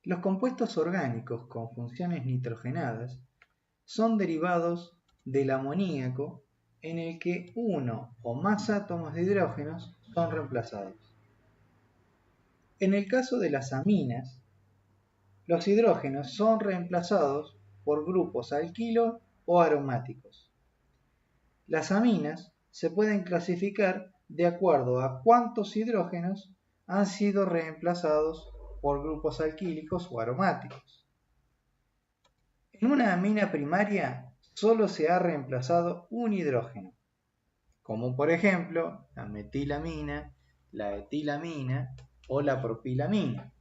Los compuestos orgánicos con funciones nitrogenadas son derivados del amoníaco en el que uno o más átomos de hidrógenos son reemplazados. En el caso de las aminas, los hidrógenos son reemplazados por grupos alquilo o aromáticos. Las aminas se pueden clasificar de acuerdo a cuántos hidrógenos han sido reemplazados por grupos alquílicos o aromáticos. En una amina primaria solo se ha reemplazado un hidrógeno, como por ejemplo la metilamina, la etilamina o la propilamina.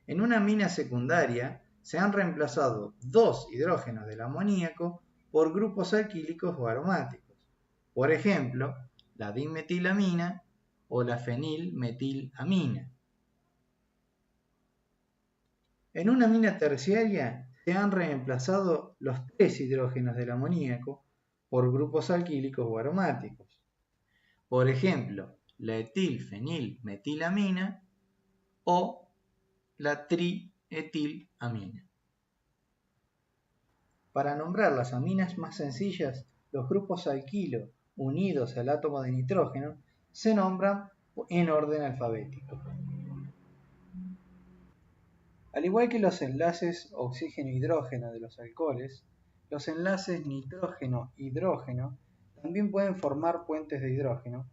En una amina secundaria se han reemplazado dos hidrógenos del amoníaco por grupos alquílicos o aromáticos, por ejemplo la dimetilamina o la fenilmetilamina. En una amina terciaria se han reemplazado los tres hidrógenos del amoníaco por grupos alquílicos o aromáticos, por ejemplo la etilfenilmetilamina o la trietilamina. Para nombrar las aminas más sencillas, los grupos alquilo unidos al átomo de nitrógeno se nombran en orden alfabético. Al igual que los enlaces oxígeno-hidrógeno de los alcoholes, los enlaces nitrógeno-hidrógeno también pueden formar puentes de hidrógeno,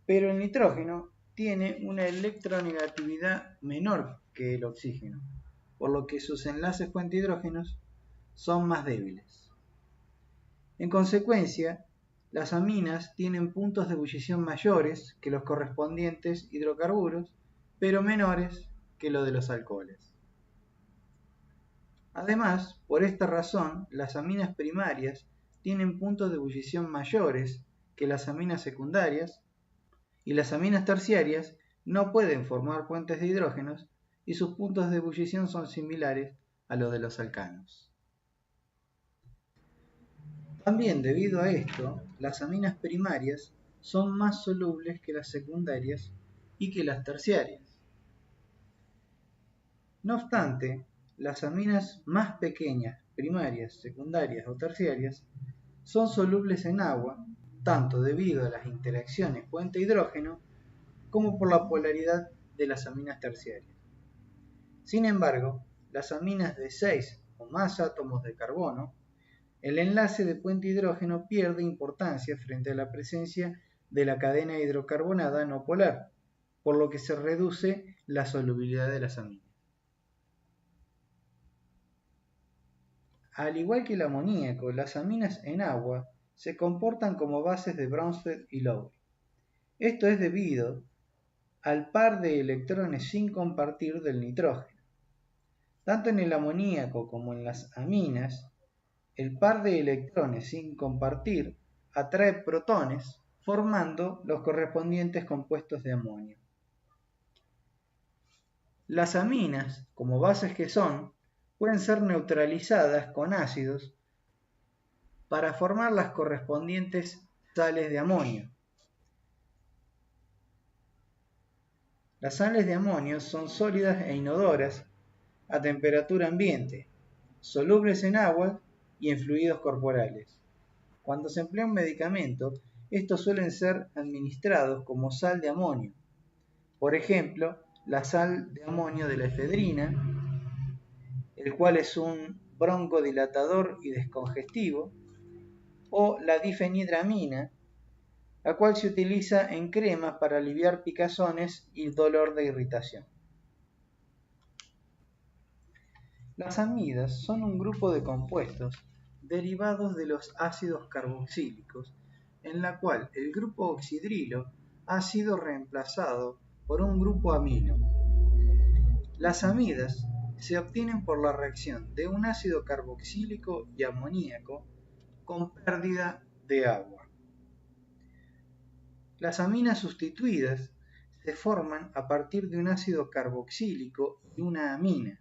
pero el nitrógeno tiene una electronegatividad menor que el oxígeno, por lo que sus enlaces puente-hidrógenos son más débiles. En consecuencia, las aminas tienen puntos de ebullición mayores que los correspondientes hidrocarburos, pero menores que los de los alcoholes. Además, por esta razón, las aminas primarias tienen puntos de ebullición mayores que las aminas secundarias, y las aminas terciarias no pueden formar puentes de hidrógenos y sus puntos de ebullición son similares a los de los alcanos. También debido a esto, las aminas primarias son más solubles que las secundarias y que las terciarias. No obstante, las aminas más pequeñas, primarias, secundarias o terciarias, son solubles en agua, tanto debido a las interacciones puente-hidrógeno como por la polaridad de las aminas terciarias. Sin embargo, las aminas de 6 o más átomos de carbono, el enlace de puente hidrógeno pierde importancia frente a la presencia de la cadena hidrocarbonada no polar, por lo que se reduce la solubilidad de las aminas. Al igual que el amoníaco, las aminas en agua se comportan como bases de Bronsted y Lowry. Esto es debido al par de electrones sin compartir del nitrógeno. Tanto en el amoníaco como en las aminas, el par de electrones sin compartir atrae protones formando los correspondientes compuestos de amonio. Las aminas, como bases que son, pueden ser neutralizadas con ácidos para formar las correspondientes sales de amonio. Las sales de amonio son sólidas e inodoras a temperatura ambiente, solubles en agua y en fluidos corporales. Cuando se emplea un medicamento, estos suelen ser administrados como sal de amonio. Por ejemplo, la sal de amonio de la efedrina, el cual es un broncodilatador y descongestivo, o la difenhidramina, la cual se utiliza en cremas para aliviar picazones y dolor de irritación. Las amidas son un grupo de compuestos derivados de los ácidos carboxílicos, en la cual el grupo oxidrilo ha sido reemplazado por un grupo amino. Las amidas se obtienen por la reacción de un ácido carboxílico y amoníaco con pérdida de agua. Las aminas sustituidas se forman a partir de un ácido carboxílico y una amina.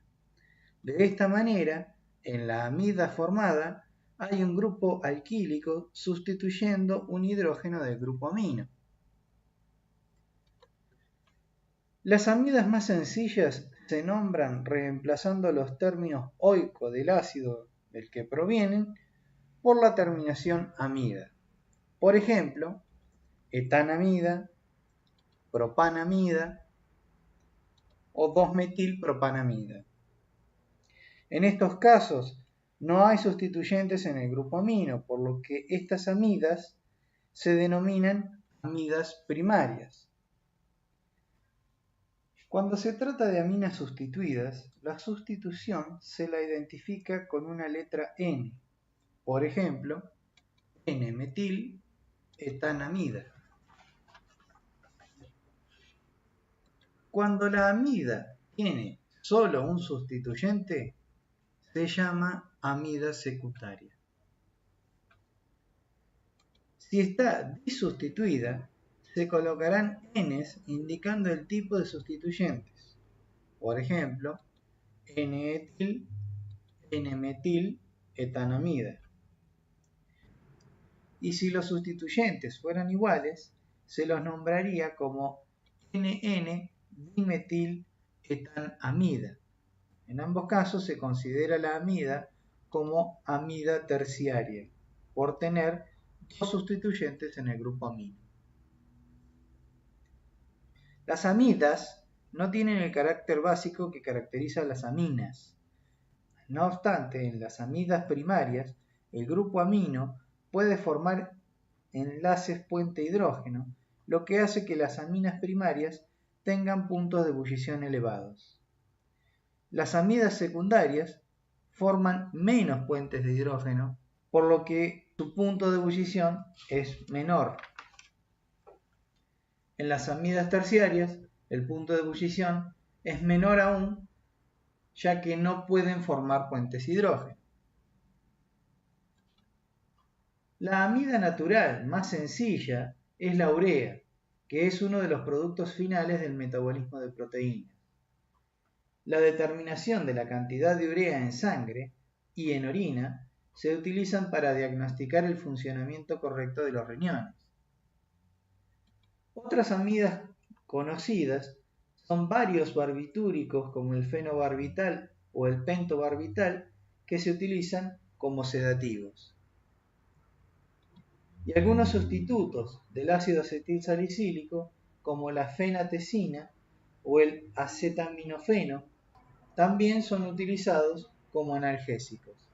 De esta manera, en la amida formada hay un grupo alquílico sustituyendo un hidrógeno del grupo amino. Las amidas más sencillas se nombran reemplazando los términos oico del ácido del que provienen por la terminación amida. Por ejemplo, etanamida, propanamida o 2-metilpropanamida. En estos casos no hay sustituyentes en el grupo amino, por lo que estas amidas se denominan amidas primarias. Cuando se trata de aminas sustituidas, la sustitución se la identifica con una letra N. Por ejemplo, N-metil-etanamida. Cuando la amida tiene solo un sustituyente, se llama amida secundaria. Si está disustituida, se colocarán Ns indicando el tipo de sustituyentes. Por ejemplo, N-etil, N-metil, etanamida. Y si los sustituyentes fueran iguales, se los nombraría como NN-dimetil-etanamida. En ambos casos se considera la amida como amida terciaria, por tener dos sustituyentes en el grupo amino. Las amidas no tienen el carácter básico que caracteriza a las aminas. No obstante, en las amidas primarias, el grupo amino puede formar enlaces puente hidrógeno, lo que hace que las aminas primarias tengan puntos de ebullición elevados. Las amidas secundarias forman menos puentes de hidrógeno, por lo que su punto de ebullición es menor. En las amidas terciarias, el punto de ebullición es menor aún, ya que no pueden formar puentes hidrógeno. La amida natural más sencilla es la urea, que es uno de los productos finales del metabolismo de proteínas. La determinación de la cantidad de urea en sangre y en orina se utilizan para diagnosticar el funcionamiento correcto de los riñones. Otras amidas conocidas son varios barbitúricos como el fenobarbital o el pentobarbital que se utilizan como sedativos. Y algunos sustitutos del ácido acetilsalicílico como la fenatecina o el acetaminofeno también son utilizados como analgésicos.